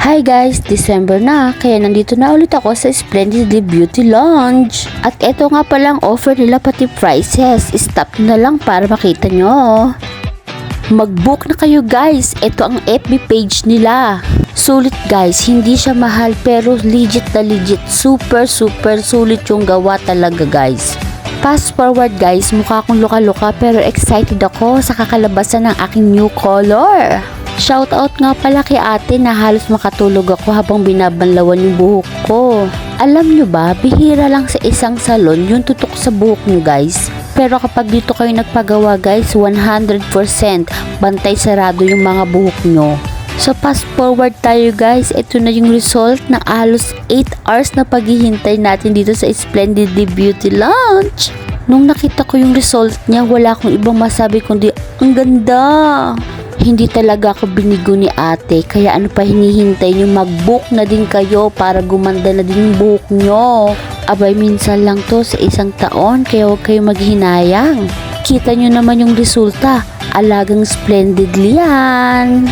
Hi guys, December na, kaya nandito na ulit ako sa Splendidly Beauty Lounge. At eto nga palang offer nila pati prices, stop na lang para makita nyo. Mag-book na kayo guys, eto ang FB page nila. Sulit guys, hindi siya mahal pero legit na legit, super sulit yung gawa talaga guys. Fast forward guys, mukha akong luka-luka pero excited ako sa kakalabasan ng aking new color. Shoutout nga pala kay ate na halos makatulog ako habang binabanlawan yung buhok ko. Alam nyo ba, bihira lang sa isang salon yung tutok sa buhok nyo guys. Pero kapag dito kayo nagpagawa guys, 100% bantay sarado yung mga buhok nyo. So fast forward tayo guys, ito na yung result ng halos 8 hours na paghihintay natin dito sa Splendidly Beauty Lounge. Nung nakita ko yung result niya, wala akong ibang masabi kundi ang ganda. Hindi talaga ako binigo ni ate, kaya ano pa hinihintay nyo, mag-book na din kayo para gumanda na din yung buhok nyo. Abay, minsan lang to sa isang taon, kaya huwag kayo maghinayang. Kita nyo naman yung resulta, alagang splendidly yan.